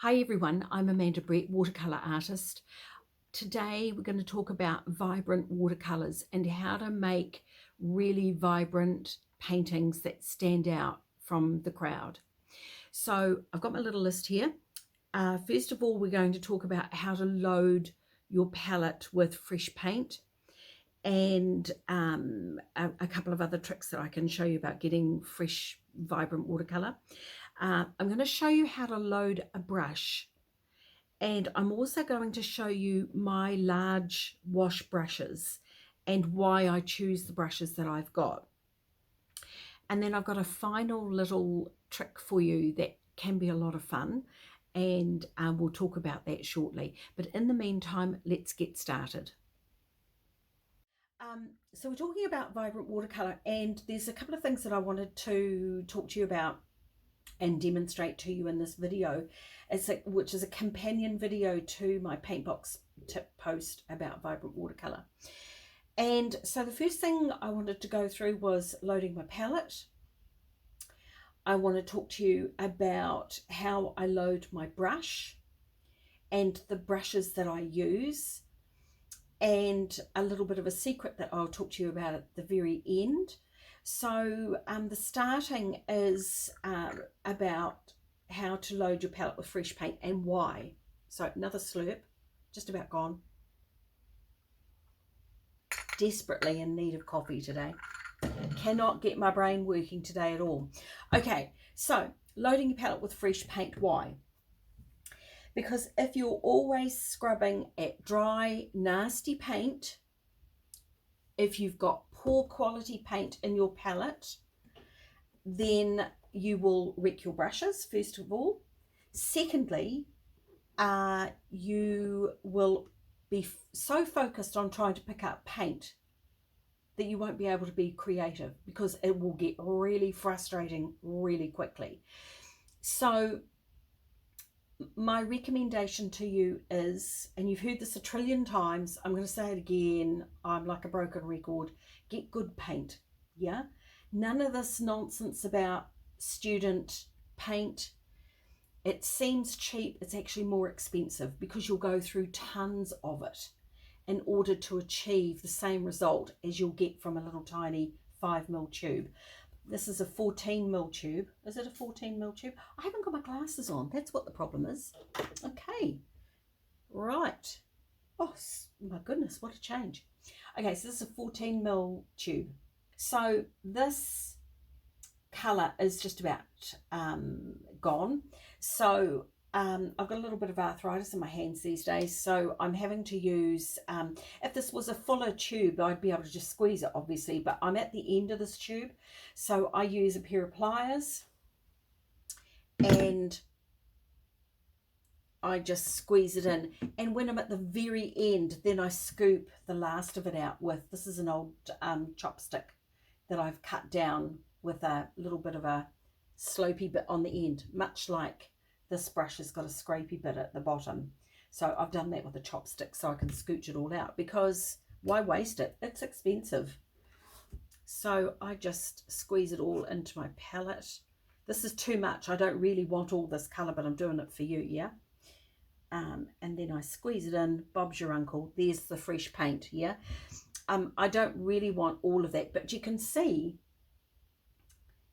Hi everyone, I'm Amanda Brett, watercolour artist. Today we're going to talk about vibrant watercolours and how to make really vibrant paintings that stand out from the crowd. So I've got my little list here. First of all, we're going to talk about how to load your palette with fresh paint and a couple of other tricks that I can show you about getting fresh, vibrant watercolour. I'm going to show you how to load a brush, and I'm also going to show you my large wash brushes and why I choose the brushes that I've got. And then I've got a final little trick for you that can be a lot of fun, and we'll talk about that shortly. But in the meantime, let's get started. So we're talking about vibrant watercolour, and there's a couple of things that I wanted to talk to you about and demonstrate to you in this video, which is a companion video to my PaintBox Tip post about vibrant watercolour. And so the first thing I wanted to go through was loading my palette. I want to talk to you about how I load my brush and the brushes that I use, and a little bit of a secret that I'll talk to you about at the very end. So the starting is about how to load your palette with fresh paint and why. So another slurp, just about gone. Desperately in need of coffee today. Cannot get my brain working today at all. Okay, so loading your palette with fresh paint, why? Because if you're always scrubbing at dry, nasty paint, if you've got poor quality paint in your palette, then you will wreck your brushes, first of all. Secondly, you will be so focused on trying to pick up paint that you won't be able to be creative, because it will get really frustrating really quickly. So my recommendation to you is, and you've heard this a trillion times, I'm going to say it again, I'm like a broken record, get good paint. Yeah, none of this nonsense about student paint. It seems cheap, it's actually more expensive, because you'll go through tons of it in order to achieve the same result as you'll get from a little tiny 5mm tube. This is a 14mm tube. Is it a 14mm tube? I haven't got my glasses on. That's what the problem is. Okay. Right. Oh, my goodness, what a change. Okay, so this is a 14mm tube. So this colour is just about gone. So I've got a little bit of arthritis in my hands these days, so I'm having to use, if this was a fuller tube, I'd be able to just squeeze it, obviously, but I'm at the end of this tube, so I use a pair of pliers, and I just squeeze it in, and when I'm at the very end, then I scoop the last of it out with, this is an old chopstick that I've cut down with a little bit of a slopey bit on the end, much like this brush has got a scrapey bit at the bottom. So I've done that with a chopstick so I can scooch it all out, because why waste it? It's expensive. So I just squeeze it all into my palette. This is too much. I don't really want all this colour, but I'm doing it for you, yeah? And then I squeeze it in. Bob's your uncle. There's the fresh paint, yeah? I don't really want all of that, but you can see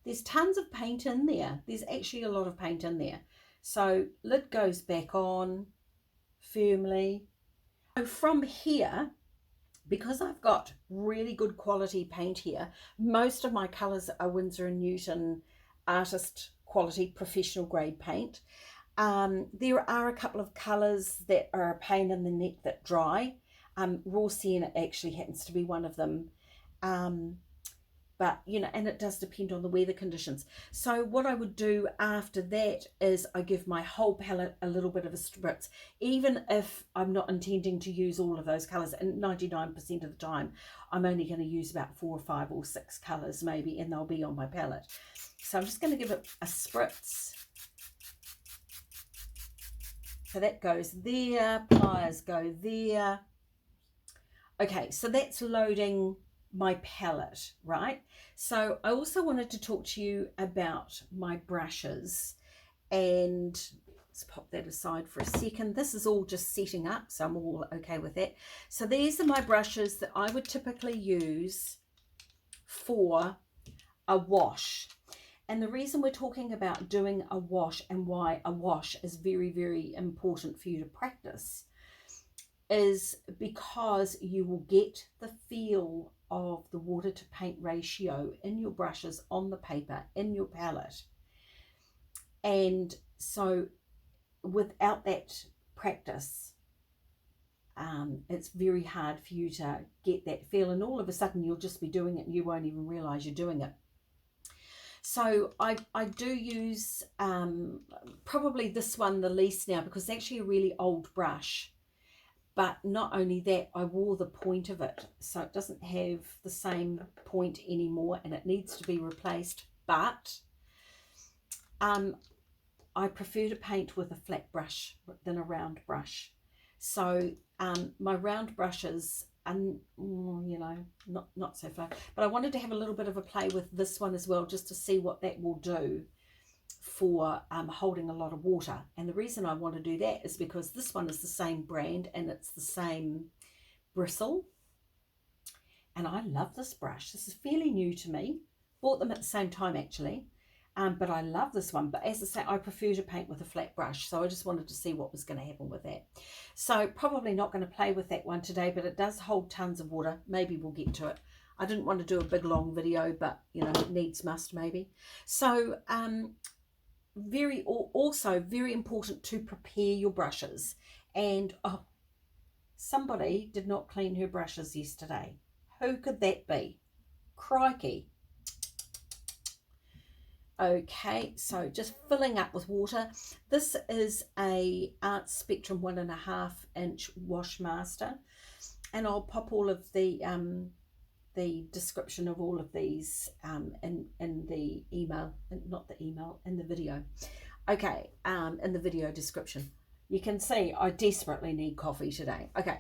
there's tons of paint in there. There's actually a lot of paint in there. So lid goes back on firmly. So from here, because I've got really good quality paint here, most of my colours are Winsor Newton artist quality professional grade paint. There are a couple of colours that are a pain in the neck that dry. Raw Sienna actually happens to be one of them. But you know, and it does depend on the weather conditions. So what I would do after that is I give my whole palette a little bit of a spritz, even if I'm not intending to use all of those colours, and 99% of the time I'm only going to use about 4 or 5 or 6 colours maybe, and they'll be on my palette. So I'm just going to give it a spritz. So that goes there, pliers go there. Okay, so that's loading my palette, right? So I also wanted to talk to you about my brushes and Let's pop that aside for a second. This is all just setting up, so I'm all okay with that. So these are my brushes that I would typically use for a wash. And the reason we're talking about doing a wash and why a wash is very, very important for you to practice is because you will get the feel of the water to paint ratio in your brushes, on the paper, in your palette. And so without that practice, it's very hard for you to get that feel, and all of a sudden you'll just be doing it and you won't even realize you're doing it. So I do use probably this one the least now, because it's actually a really old brush. But not only that, I wore the point of it, so it doesn't have the same point anymore and it needs to be replaced. But I prefer to paint with a flat brush than a round brush. So my round brushes are, you know, not so far. But I wanted to have a little bit of a play with this one as well, just to see what that will do for holding a lot of water. And the reason I want to do that is because this one is the same brand and it's the same bristle. And I love this brush. This is fairly new to me. Bought them at the same time actually. But I love this one. But as I say, I prefer to paint with a flat brush. So I just wanted to see what was going to happen with that. So probably not going to play with that one today, but it does hold tons of water. Maybe we'll get to it. I didn't want to do a big long video, but you know, needs must maybe. So also very important to prepare your brushes. And oh, somebody did not clean her brushes yesterday. Who could that be? Crikey. Okay, so just filling up with water. This is a Artspectrum 1.5 inch washmaster, and I'll pop all of the description of all of these in the email, not the email, in the video. Okay, in the video description. You can see I desperately need coffee today. Okay,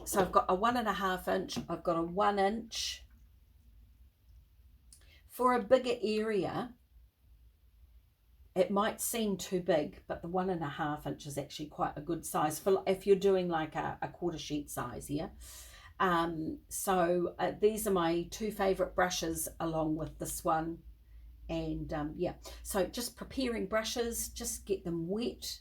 so I've got a 1.5 inch, I've got a 1 inch. For a bigger area, it might seem too big, but the 1.5 inch is actually quite a good size for if you're doing like a quarter sheet size here. These are my two favorite brushes along with this one. And yeah, so just preparing brushes, just get them wet.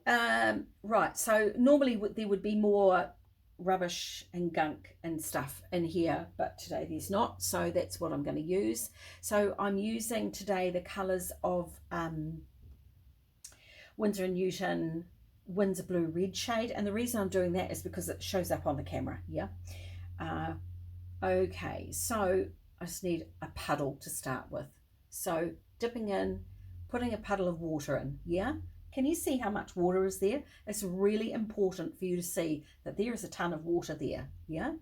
Right, so normally there would be more rubbish and gunk and stuff in here, but today there's not, so that's what I'm going to use. So I'm using today the colours of Winsor Newton Winsor Blue Red shade, and the reason I'm doing that is because it shows up on the camera. Yeah. Okay, so I just need a puddle to start with. So dipping in, putting a puddle of water in. Yeah. Can you see how much water is there? It's really important for you to see that there is a ton of water there, yeah?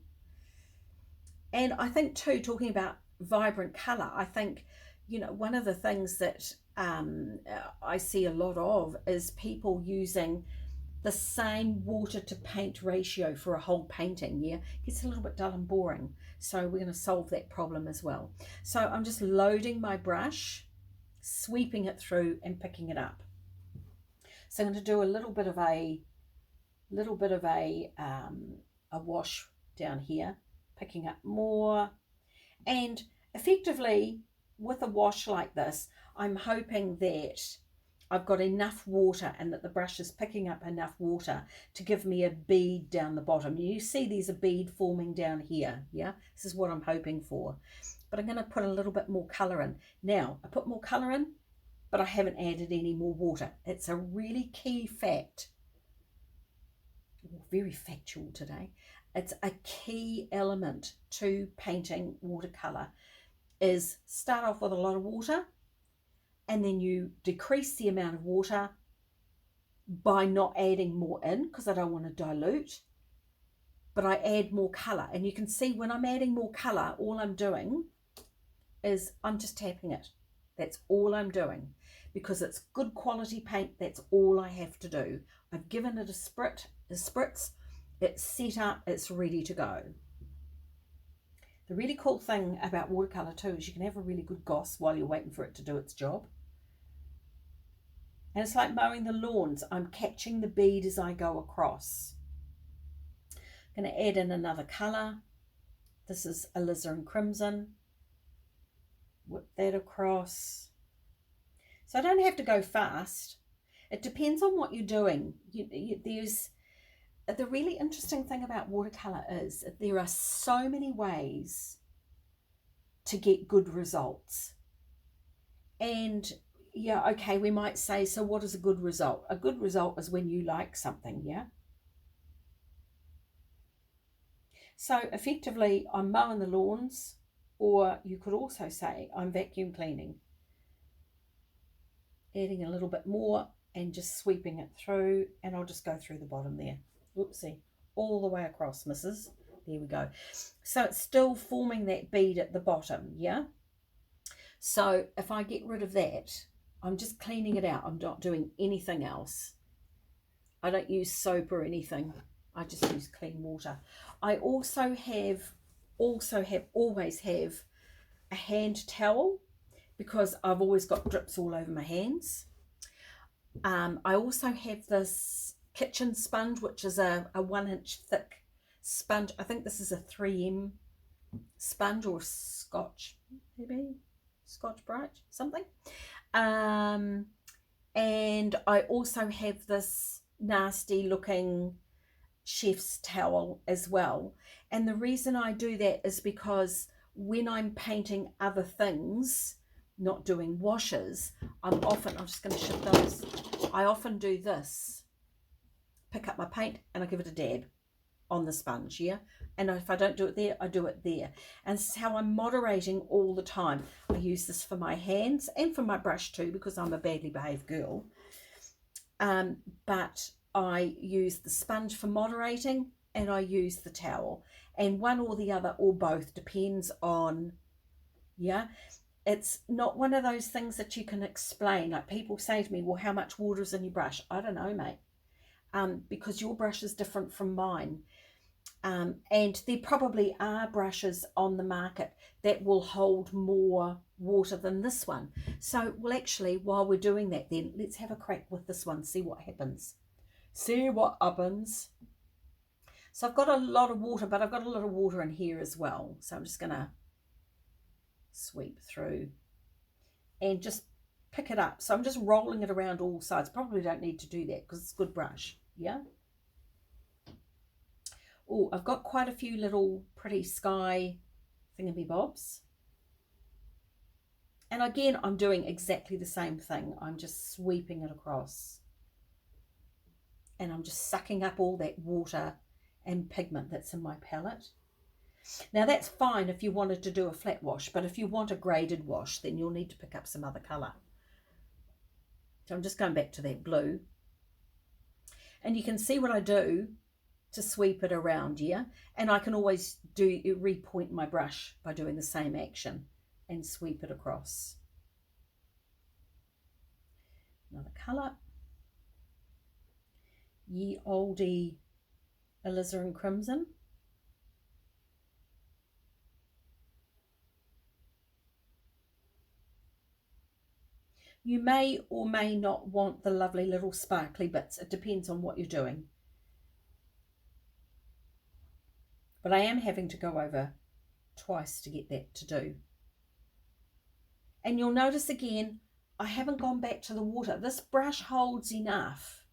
And I think too, talking about vibrant colour, I think, you know, one of the things that I see a lot of is people using the same water to paint ratio for a whole painting, yeah? It gets a little bit dull and boring. So we're going to solve that problem as well. So I'm just loading my brush, sweeping it through and picking it up. So I'm going to do a little bit of a wash down here, picking up more, and effectively with a wash like this, I'm hoping that I've got enough water and that the brush is picking up enough water to give me a bead down the bottom. You see there's a bead forming down here, yeah? This is what I'm hoping for. But I'm going to put a little bit more colour in. Now, I put more colour in, but I haven't added any more water. It's a really key fact. Very factual today. It's a key element to painting watercolour is start off with a lot of water and then you decrease the amount of water by not adding more in because I don't want to dilute, but I add more colour. And you can see when I'm adding more colour, all I'm doing is I'm just tapping it. That's all I'm doing. Because it's good quality paint, that's all I have to do. I've given it a spritz, it's set up, it's ready to go. The really cool thing about watercolour too is you can have a really good goss while you're waiting for it to do its job. And it's like mowing the lawns. I'm catching the bead as I go across. I'm going to add in another colour. This is Alizarin Crimson. Whip that across. So I don't have to go fast. It depends on what you're doing. There's the really interesting thing about watercolour is that there are so many ways to get good results. And yeah, okay, we might say, so what is a good result? A good result is when you like something, yeah? So effectively, I'm mowing the lawns, or you could also say I'm vacuum cleaning. Adding a little bit more and just sweeping it through, and I'll just go through the bottom there. Whoopsie, all the way across, missus. There we go. So it's still forming that bead at the bottom, yeah? So if I get rid of that, I'm just cleaning it out. I'm not doing anything else. I don't use soap or anything. I just use clean water. I also always have a hand towel because I've always got drips all over my hands. I also have this kitchen sponge, which is a 1-inch thick sponge. I think this is a 3M sponge or Scotch, maybe Scotch Brite, something. And I also have this nasty looking chef's towel as well. And the reason I do that is because when I'm painting other things, not doing washes, I'm just going to shift those. I often do this. Pick up my paint and I give it a dab on the sponge, yeah? And if I don't do it there, I do it there. And this is how I'm moderating all the time. I use this for my hands and for my brush too, because I'm a badly behaved girl. But I use the sponge for moderating and I use the towel. And one or the other or both depends on, yeah? It's not one of those things that you can explain. Like people say to me, well, how much water is in your brush? I don't know, mate. Because your brush is different from mine. And there probably are brushes on the market that will hold more water than this one. So, well, actually, while we're doing that then, let's have a crack with this one, see what happens. See what happens. So I've got a lot of water, but I've got a lot of water in here as well. So I'm just going to sweep through and just pick it up. So I'm just rolling it around all sides. Probably don't need to do that because it's a good brush, yeah? Oh, I've got quite a few little pretty sky thingamybobs. And again, I'm doing exactly the same thing. I'm just sweeping it across. And I'm just sucking up all that water and pigment that's in my palette. Now that's fine if you wanted to do a flat wash, but if you want a graded wash, then you'll need to pick up some other colour. So I'm just going back to that blue. And you can see what I do to sweep it around, yeah? And I can always repoint my brush by doing the same action and sweep it across. Another colour. Ye oldie Alizarin Crimson. You may or may not want the lovely little sparkly bits. It depends on what you're doing. But I am having to go over twice to get that to do. And you'll notice again, I haven't gone back to the water. This brush holds enough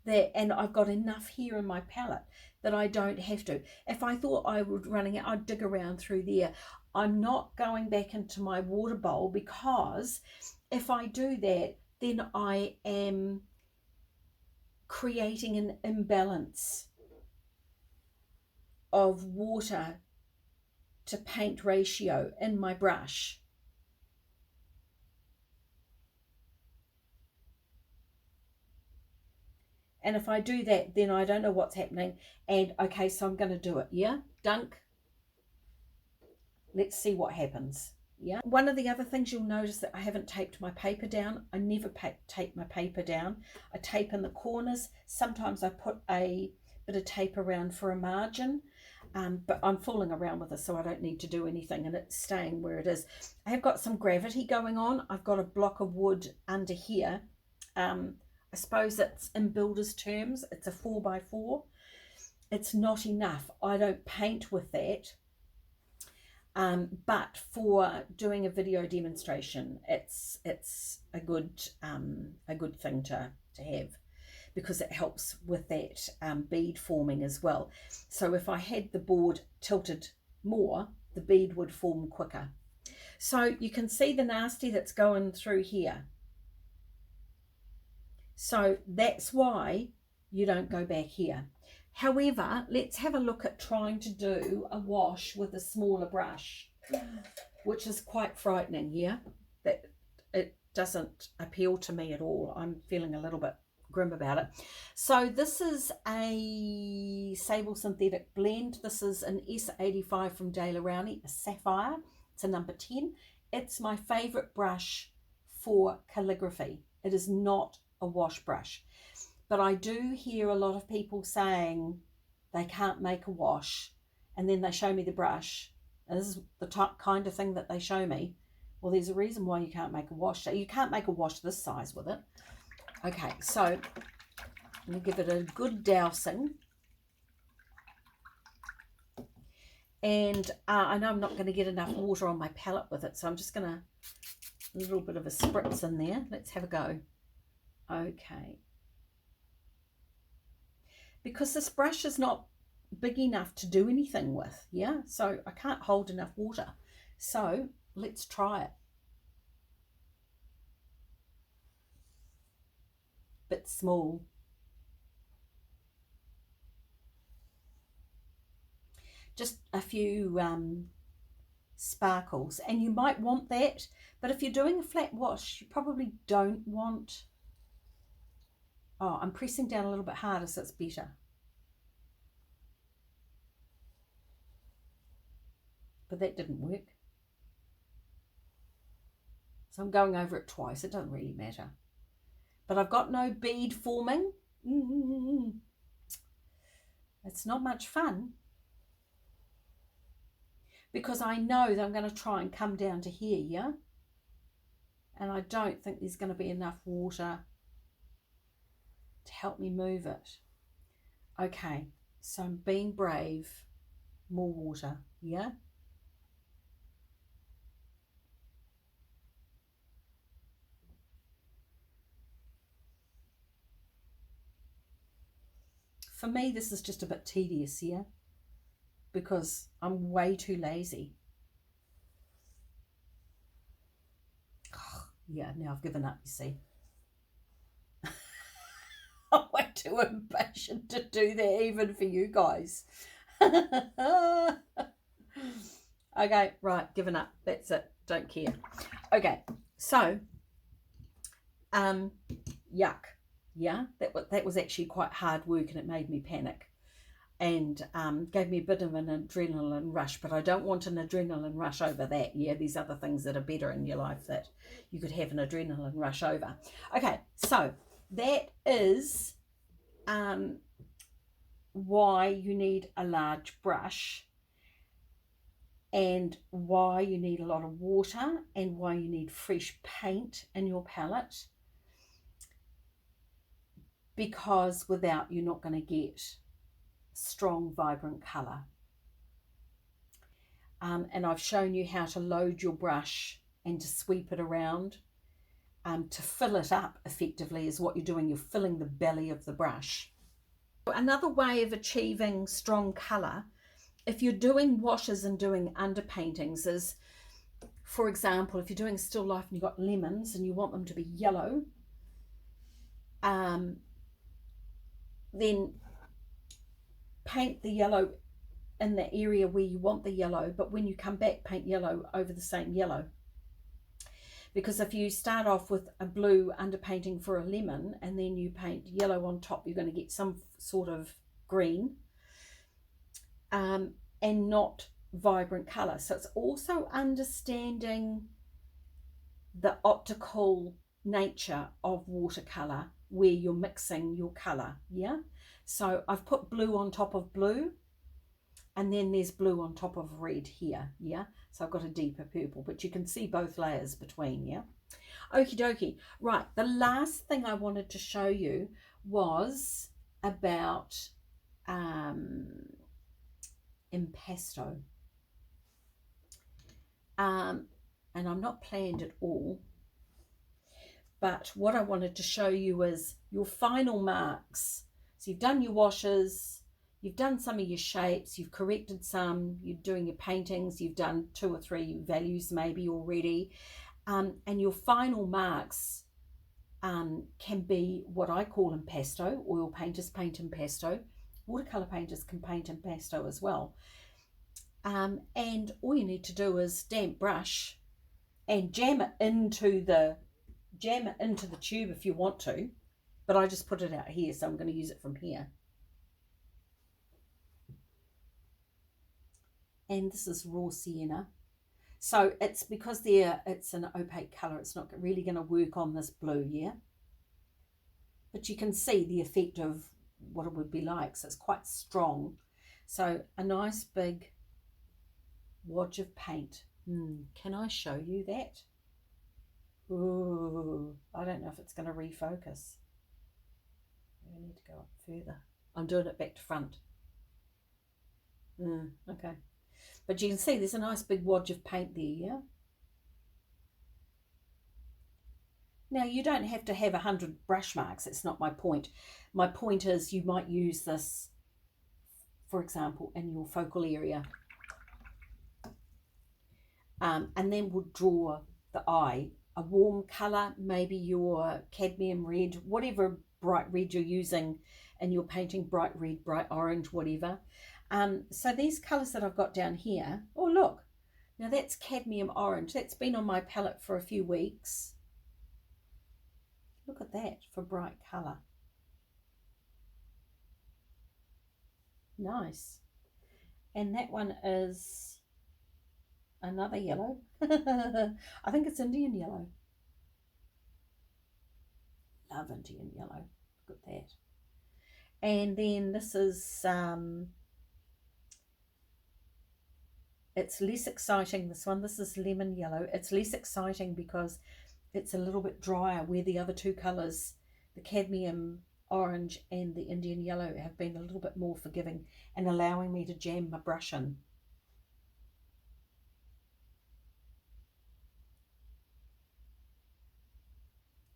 that, and I've got enough here in my palette that I don't have to. If I thought I would running out, I'd dig around through there. I'm not going back into my water bowl because if I do that, then I am creating an imbalance of water to paint ratio in my brush. And if I do that, then I don't know what's happening. And okay, so I'm going to do it. Yeah, dunk. Let's see what happens. Yeah. One of the other things you'll notice that I haven't taped my paper down. I never tape my paper down. I tape in the corners. Sometimes I put a bit of tape around for a margin. But I'm fooling around with this, so I don't need to do anything, and it's staying where it is. I have got some gravity going on. I've got a block of wood under here. I suppose it's in builder's terms, it's a 4x4. It's not enough. I don't paint with that. But for doing a video demonstration, it's a good thing to have, because it helps with that bead forming as well. So if I had the board tilted more, the bead would form quicker. So you can see the nasty that's going through here. So that's why you don't go back here. However, let's have a look at trying to do a wash with a smaller brush, which is quite frightening here. That it doesn't appeal to me at all. I'm feeling a little bit grim about it. So this is a Sable Synthetic Blend. This is an S85 from Rowney, a Sapphire. It's a number 10. It's my favourite brush for calligraphy. It is not a wash brush. But I do hear a lot of people saying they can't make a wash, and then they show me the brush. And this is the kind of thing that they show me. Well, there's a reason why you can't make a wash. So you can't make a wash this size with it. Okay, so I'm going to give it a good dousing. And I know I'm not going to get enough water on my palette with it, so I'm just going to, a little bit of a spritz in there. Let's have a go. Okay. Because this brush is not big enough to do anything with, yeah? So I can't hold enough water. So let's try it. Bit small. Just a few sparkles. And you might want that, but if you're doing a flat wash, you probably don't want... Oh, I'm pressing down a little bit harder, so it's better. But that didn't work. So I'm going over it twice. It doesn't really matter. But I've got no bead forming. It's not much fun. Because I know that I'm going to try and come down to here, yeah? And I don't think there's going to be enough water to help me move it. Okay, so I'm being brave. More water, yeah? For me, this is just a bit tedious, yeah? Because I'm way too lazy. Oh, yeah, now I've given up, you see. I'm way too impatient to do that even for you guys. Okay, right, given up. That's it. Don't care. Okay, so, yuck. Yeah, that was actually quite hard work, and it made me panic. And gave me a bit of an adrenaline rush, but I don't want an adrenaline rush over that. Yeah, there's other things that are better in your life that you could have an adrenaline rush over. Okay, so that is why you need a large brush, and why you need a lot of water, and why you need fresh paint in your palette, because without, you're not going to get strong, vibrant colour. And I've shown you how to load your brush and to sweep it around. To fill it up effectively is what you're doing. You're filling the belly of the brush. Another way of achieving strong colour, if you're doing washes and doing underpaintings, is, for example, if you're doing still life and you've got lemons and you want them to be yellow, then paint the yellow in the area where you want the yellow, but when you come back, paint yellow over the same yellow. Because if you start off with a blue underpainting for a lemon and then you paint yellow on top, you're going to get some sort of green and not vibrant colour. So it's also understanding the optical nature of watercolour where you're mixing your colour, yeah? So I've put blue on top of blue, and then there's blue on top of red here, yeah? So I've got a deeper purple, but you can see both layers between, yeah? Okie dokie. Right, the last thing I wanted to show you was about impasto. And I'm not planned at all, but what I wanted to show you is your final marks. So you've done your washes, you've done some of your shapes, you've corrected some, you're doing your paintings, you've done 2 or 3 values maybe already, and your final marks can be what I call impasto. Oil painters paint impasto, watercolour painters can paint impasto as well. And all you need to do is damp brush and jam it into the tube if you want to, but I just put it out here, so I'm going to use it from here. And this is raw sienna, so it's because it's an opaque color, it's not really going to work on this blue, yeah, but you can see the effect of what it would be like. So it's quite strong. So a nice big wad of paint. Can I show you that? Ooh, I don't know if it's going to refocus. I need to go up further. I'm doing it back to front. Okay. But you can see there's a nice big wad of paint there, yeah? Now, you don't have to have 100 brush marks. It's not my point. My point is you might use this, for example, in your focal area. And then we'll draw the eye. A warm colour, maybe your cadmium red, whatever bright red you're using in your painting, bright red, bright orange, whatever. So these colours that I've got down here, oh look, now that's cadmium orange. That's been on my palette for a few weeks. Look at that for bright colour. Nice. And that one is another yellow. I think it's Indian yellow. Love Indian yellow. Look at that. And then this is it's less exciting, this one. This is lemon yellow. It's less exciting because it's a little bit drier, where the other 2 colours, the cadmium orange and the Indian yellow, have been a little bit more forgiving and allowing me to jam my brush in.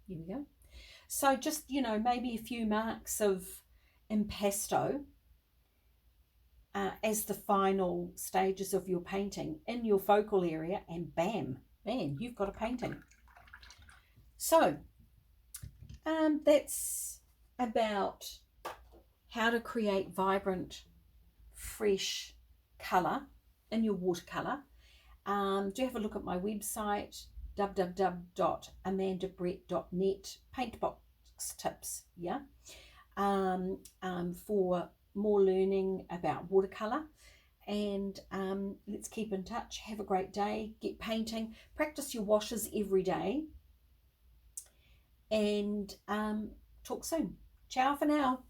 Here we go. So just, you know, maybe a few marks of impasto as the final stages of your painting in your focal area, and bam, man, you've got a painting. So that's about how to create vibrant, fresh colour in your watercolour. Do have a look at my website, www.amandabrett.net, PaintBox Tips, yeah, for more learning about watercolour. And let's keep in touch. Have a great day. Get painting. Practice your washes every day. And talk soon. Ciao for now.